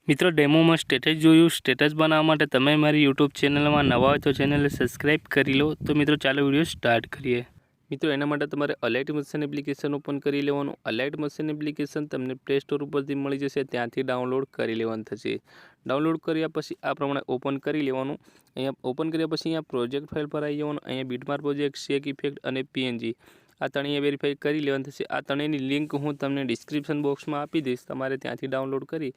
મિત્રો ડેમોમાં સ્ટેટસ જોયું। સ્ટેટસ બનાવવા માટે તમે મારી યુટ્યુબ ચેનલમાં નવા હોય તો ચેનલને સબસ્ક્રાઈબ કરી લો। તો મિત્રો ચાલો વિડીયો સ્ટાર્ટ કરીએ। મિત્રો એના માટે તમારે અલાઇટ મશીન એપ્લિકેશન ઓપન કરી લેવાનું। અલાઇટ મશીન એપ્લિકેશન તમને પ્લે સ્ટોર ઉપરથી મળી જશે, ત્યાંથી ડાઉનલોડ કરી લેવાનું થશે। ડાઉનલોડ કર્યા પછી આ પ્રમાણે ઓપન કરી લેવાનું। અહીંયા ઓપન કર્યા પછી અહીંયા પ્રોજેક્ટ ફાઇલ પર આવી જવાનું। અહીંયા બીટમાર્ક પ્રોજેક્ટ, શેક ઇફેક્ટ અને પીએનજી આ ત્રણેય વેરીફાઈ કરી લેવાનું થશે। આ ત્રણેયની લિંક હું તમને ડિસ્ક્રિપ્શન બોક્સમાં આપી દઈશ, તમારે ત્યાંથી ડાઉનલોડ કરી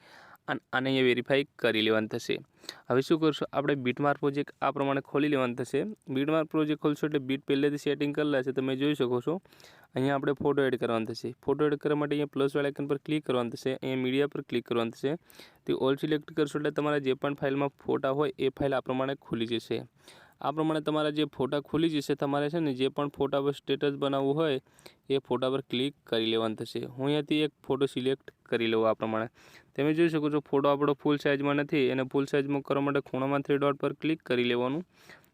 આને અહીંયા વેરીફાઈ કરી લેવાનું થશે। હવે શું કરશો, આપણે બીટમાર્ક પ્રોજેક્ટ આ પ્રમાણે ખોલી લેવાનું થશે। બીટમાર્ક પ્રોજેક્ટ ખોલશો એટલે બીટ પહેલેથી સેટિંગ કરેલા છે, તમે જોઈ શકો છો। અહીંયા આપણે ફોટો એડ કરવાનો થશે। ફોટો એડ કરવા માટે અહીંયા પ્લસ વાળા આઇકન પર ક્લિક કરવાનું થશે। અહીંયા મીડિયા પર ક્લિક કરવાનું થશે। તે ઓલ સિલેક્ટ કરશો એટલે તમારા જે પણ ફાઇલમાં ફોટા હોય એ ફાઇલ આ પ્રમાણે ખુલી જશે। આ પ્રમાણે તમારા જે ફોટા ખુલી જશે, તમારે છે ને જે પણ ફોટા પર સ્ટેટસ બનાવવું હોય એ ફોટા પર ક્લિક કરી લેવાનું થશે। હું અહીંયાથી એક ફોટો સિલેક્ટ કરી લઉં। આ પ્રમાણે તમે જોઈ શકો છો ફોટો આપણો ફૂલ સાઇઝમાં નથી, એને ફૂલ સાઇઝમાં કરવા માટે ખૂણામાં 3 ડોટ પર ક્લિક કરી લેવાનું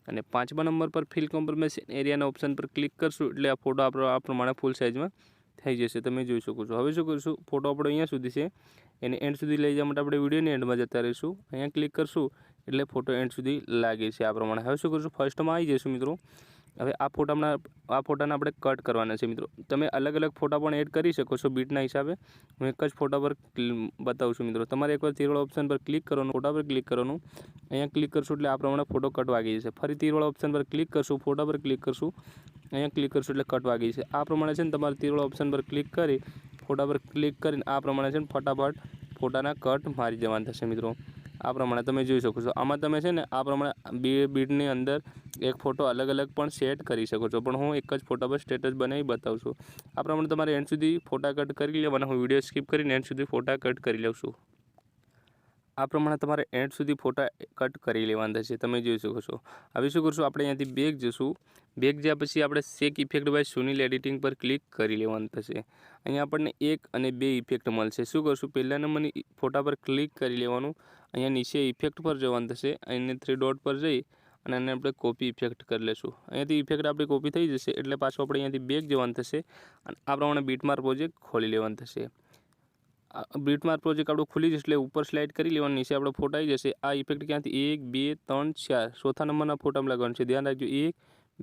અને 5મા નંબર પર ફિલ કોમ્પ્રોમાઇઝેશન એરિયાના ઓપ્શન પર ક્લિક કરશું એટલે આ ફોટો આપણો આ પ્રમાણે ફૂલ સાઇઝમાં થઈ જશે, તમે જોઈ શકો છો। હવે શું કરીશું, ફોટો આપણો અહીંયા સુધી છે, એને એન્ડ સુધી લઈ જવા માટે આપણે વિડીયોની એન્ડમાં જતા રહીશું। અહીંયા ક્લિક કરશું એટલે ફોટો એન્ડ સુધી લાગે છે આ પ્રમાણે। હવે શું કરીશું, ફર્સ્ટમાં આવી જઈશું મિત્રો। હવે આ ફોટાને આપણે કટ કરવાના છે મિત્રો। તમે અલગ અલગ ફોટા પણ એડ કરી શકો છો બીટના હિસાબે, હું એક જ ફોટા પર બતાવું છું મિત્રો। તમારે એકવાર તીરવાળા ઓપ્શન પર ક્લિક કરવાનું, ફોટા પર ક્લિક કરવાનું, અહીંયા ક્લિક કરશું એટલે આ પ્રમાણે ફોટો કટ વાગી જશે। ફરી તીરવાળા ઓપ્શન પર ક્લિક કરશું, ફોટા પર ક્લિક કરશું, અહીંયા ક્લિક કરશું એટલે કટ વાગી જશે। આ પ્રમાણે છે ને તમારે તીરવાળા ઓપ્શન પર ક્લિક કરી ફોટા પર ક્લિક કરીને આ પ્રમાણે છે ને ફટાફટ ફોટાના કટ મારી દેવાના થશે મિત્રો। આ પ્રમાણે તમે જોઈ શકો છો। આમાં તમે છે ને આ પ્રમાણે બે બીટની અંદર એક ફોટો અલગ અલગ પણ સેટ કરી શકો છો, પણ હું એક જ ફોટા પર સ્ટેટસ બનાવી બતાવું છું। આ પ્રમાણે તમારે એન્ડ સુધી ફોટા કટ કરી લેવાના। હું વિડીયો સ્કીપ કરીને એન્ડ સુધી ફોટા કટ કરી લઉં છું। આ પ્રમાણે તમારે એન્ડ સુધી ફોટા કટ કરી લેવાના થશે, તમે જોઈ શકો છો। હવે શું કરશું, આપણે અહીંયાથી બેક જશું। બેક જ્યાં પછી આપણે શેક ઇફેક્ટ બાય સુનિલ એડિટિંગ પર ક્લિક કરી લેવાનું થશે। અહીંયા આપણને 1 અને 2 ઇફેક્ટ મળશે। શું કરશું, પહેલા નંબરની ફોટા પર ક્લિક કરી લેવાનું, અહીંયા નીચે ઇફેક્ટ પર જવાનું થશે, અહીંયા 3 ડોટ પર જઈ અને એને આપણે કોપી ઇફેક્ટ કરી લઈશું। અહીંયાથી ઇફેક્ટ આપણી કોપી થઈ જશે એટલે પાછું આપણે અહીંયાથી બેક જવાનું થશે અને આ પ્રમાણે બીટમાર્ક પ્રોજેક્ટ ખોલી લેવાનું થશે। બીટમાર્ક પ્રોજેક્ટ આપણું ખુલી જશે એટલે ઉપર સ્લાઇડ કરી લેવાનું, નીચે આપણો ફોટો આવી જશે। આ ઇફેક્ટ ક્યાંથી 1 2 3 4 ચોથા નંબરના ફોટામાં લગાવવાનું છે, ધ્યાન રાખજો। 1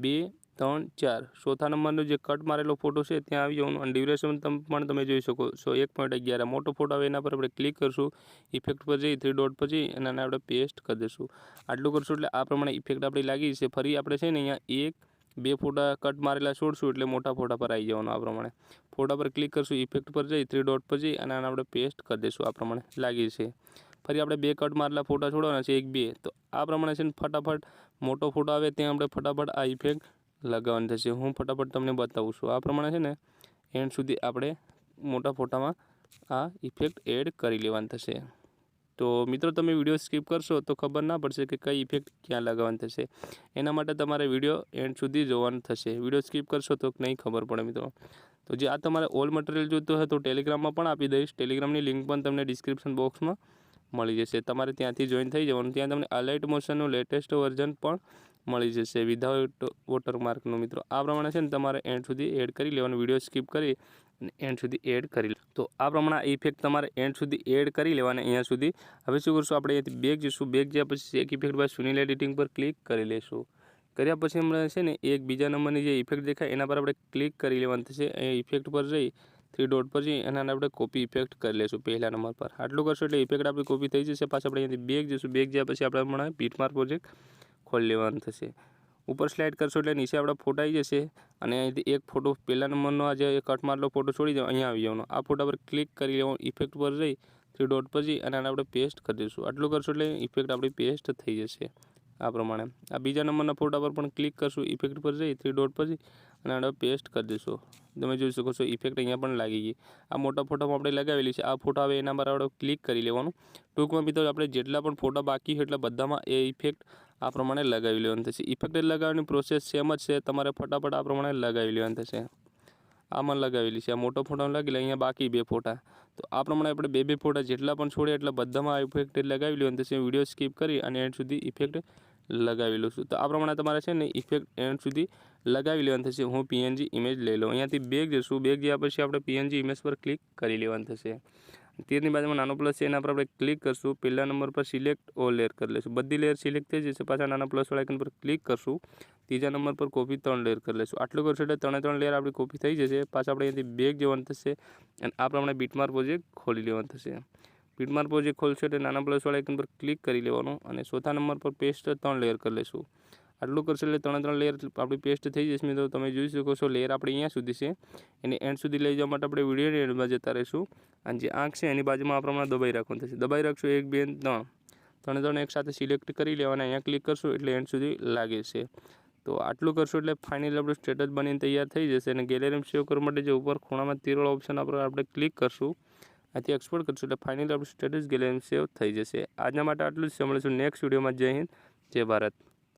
2 3 4 ચોથા નંબરનો જે કટ મારેલો ફોટો છે ત્યાં આવી જવાનું અને ડ્યુરેશન પણ તમે જોઈ શકો છો 1.11 મોટો ફોટો આવે એના પર આપણે ક્લિક કરશું, ઇફેક્ટ પર જઈ 3 ડોટ પર જઈ અને આને આપણે પેસ્ટ કરી દઈશું। આટલું કરશું એટલે આ પ્રમાણે ઇફેક્ટ આપણી લાગી છે। ફરી આપણે છે ને અહીંયા 1 2 ફોટા કટ મારેલા છોડશું એટલે મોટા ફોટા પર આવી જવાનું। આ પ્રમાણે ફોટા પર ક્લિક કરશું, ઇફેક્ટ પર જઈ 3 ડોટ પર જઈ અને આને આપણે પેસ્ટ કરી દઈશું। આ પ્રમાણે લાગી છે। ફરી આપણે 2 કટ મારેલા ફોટા છોડવાના છે, 1 2, તો આ પ્રમાણે છે ને ફટાફટ મોટો ફોટો આવે ત્યાં આપણે ફટાફટ આ ઇફેક્ટ લગાવવાની થશે। હું ફટાફટ તમને બતાવું છું। આ પ્રમાણે છે ને એન્ડ સુધી આપણે મોટા ફોટામાં આ ઇફેક્ટ એડ કરી લેવાની થશે। તો મિત્રો તમે વિડીયો સ્કીપ કરશો તો ખબર ના પડશે કે કઈ ઇફેક્ટ ક્યાં લગાવવાની થશે, એના માટે તમારે વિડીયો એન્ડ સુધી જોવાનું થશે। વિડીયો સ્કીપ કરશો તો નહીં ખબર પડે મિત્રો। તો જે આ તમારે ઓલ મટીરિયલ જોઈતું હોય તો ટેલિગ્રામમાં પણ આપી દઈશ, ટેલિગ્રામની લિંક પણ તમને ડિસ્ક્રિપ્શન બોક્સમાં મળી જશે, તમારે ત્યાંથી જોઈન થઈ જવાનું। ત્યાં તમને અલાઇટ મોશનનું લેટેસ્ટ વર્ઝન પણ મળી જશે વિધાઉટ વોટરમાર્કનું મિત્રો। આ પ્રમાણે છે ને તમારે એન્ડ સુધી એડ કરી લેવાનું, વિડીયો સ્કીપ કરી અને એન્ડ સુધી એડ કરી લે। તો આ પ્રમાણે ઇફેક્ટ તમારે એન્ડ સુધી એડ કરી લેવાના અહીંયા સુધી। હવે શું કરશું, આપણે અહીંયાથી બેક જઈશું, બેક જ્યાં પછી શેક ઇફેક્ટ બાય સુનિલ એડિટિંગ પર ક્લિક કરી લઈશું। કર્યા પછી હમણાં છે ને એક બીજા નંબરની જે ઇફેક્ટ દેખાય એના પર આપણે ક્લિક કરી લેવાનું થશે। અહીંયા ઇફેક્ટ પર જઈ 3 ડોટ પર જઈ અને આપણે કોપી ઇફેક્ટ કરી લઈશું પહેલા નંબર પર। આટલું કરશું એટલે ઇફેક્ટ આપણી કોપી થઈ જશે। પાછા આપણે અહીંયાથી બેક જઈશું, બેક જ્યાં પછી આપણે હમણાં બીટમાર્ક પ્રોજેક્ટ ખોલી લેવાનું થશે। ઉપર સ્લાઇડ કરશો એટલે નીચે આપણા ફોટા આવી જશે અને અહીંયાથી એક ફોટો પહેલા નંબરનો આ જે કટ મારેલો ફોટો છોડી દો, અહીંયા આવી જવાનો। આ ફોટા પર ક્લિક કરી લેવાનું, ઇફેક્ટ પર જઈ 3 ડોટ પર જઈ અને આને આપણે પેસ્ટ કરી દઈશું। આટલું કરશું એટલે ઇફેક્ટ આપણી પેસ્ટ થઈ જશે। આ પ્રમાણે આ બીજા નંબરના ફોટા પર પણ ક્લિક કરશું, ઇફેક્ટ પર જઈ 3 ડોટ પર જઈ અને આપણે પેસ્ટ કરી દઈશું। તમે જોઈ શકો છો ઇફેક્ટ અહીંયા પણ લાગી ગઈ। આ મોટા ફોટામાં આપણે લગાવેલી છે, આ ફોટો આવે એના પર આપણે ક્લિક કરી લેવાનું। ટૂંકમાં મિત્રો આપણે જેટલા પણ ફોટા બાકી હોય એટલા બધામાં એ ઇફેક્ટ આ પ્રમાણે લગાવી લેવાનું થશે। ઇફેક્ટ લગાવવાની પ્રોસેસ સેમ જ છે, તમારે ફટાફટ આ પ્રમાણે લગાવી લેવાનું થશે। આમાં લગાવેલી છે, આ મોટો ફોટો લાગી અહીંયા બાકી 2 ફોટા, તો આ પ્રમાણે આપણે 2 ફોટા જેટલા પણ છોડે એટલા બધામાં આ ઇફેક્ટ લગાવી લેવાનું થશે। વિડીયો સ્કીપ કરી અને એન્ડ સુધી ઇફેક્ટ લગાવી લઉં છું। તો આ પ્રમાણે તમારે છે ને ઇફેક્ટ એન્ડ સુધી લગાવી લેવાનું થશે। હું પીએનજી ઇમેજ લઈ લઉં, અહીંયાથી બેક જઈશું, બેક ગયા પછી આપણે પીએનજી ઇમેજ પર ક્લિક કરી લેવાનું થશે। તીરની બાજુમાં નાનો પ્લસ છે એના પર આપણે ક્લિક કરશું. પહેલા નંબર પર સિલેક્ટ ઓલ લેયર કરી લઈશું. બધી લેયર સિલેક્ટ થઈ જશે. પાછા નાના પ્લસવાળા આઇકન પર ક્લિક કરશું. ત્રીજા નંબર પર કોપી 3 લેયર કરી લઈશું. આટલું કરશું એટલે 3 લેયર આપણી કોપી થઈ જશે. પાછા આપણે અહીંયાથી બેક જવાનું થશે અને આ પ્રમાણે બીટમાર્ક પ્રોજેક્ટ ખોલી લેવાનું થશે. બીટમાર્ક પ્રોજેક્ટ ખોલશે એટલે નાના પ્લસવાળા આઇકન પર ક્લિક કરી લેવાનું અને ચોથા નંબર પર પેસ્ટ 3 લેયર કરી લઈશું. આટલું કરશે એટલે 3 લેયર આપણી પેસ્ટ થઈ જશે. મિત્રો તમે જોઈ શકો છો લેયર આપણે અહીંયા સુધી છે. એને એન્ડ સુધી લઈ જવા માટે આપણે વિડીયોની એન્ડમાં જતા રહીશું અને જે આંખ છે એની બાજુમાં આ પ્રમાણે દબાઈ રાખવાનું થશે. દબાઈ રાખશું 1 2 3 ત્રણે એક સાથે સિલેક્ટ કરી લેવાના. અહીંયા ક્લિક કરશું એટલે એન્ડ સુધી લાગે છે. તો આટલું કરશું એટલે ફાઇનલી આપણું સ્ટેટસ બનીને તૈયાર થઈ જશે. અને ગેલેરીમાં સેવ કરવા માટે જે ઉપર ખૂણામાં તીરવાળો ઓપ્શન આપણે ક્લિક કરશું. આથી એક્સપોર્ટ કરશું એટલે ફાઇનલી આપણું સ્ટેટસ ગેલેરીમાં સેવ થઈ જશે. આજના માટે આટલું જ છે. મળીશું નેક્સ્ટ વિડીયોમાં. જય હિન્દ, જય ભારત.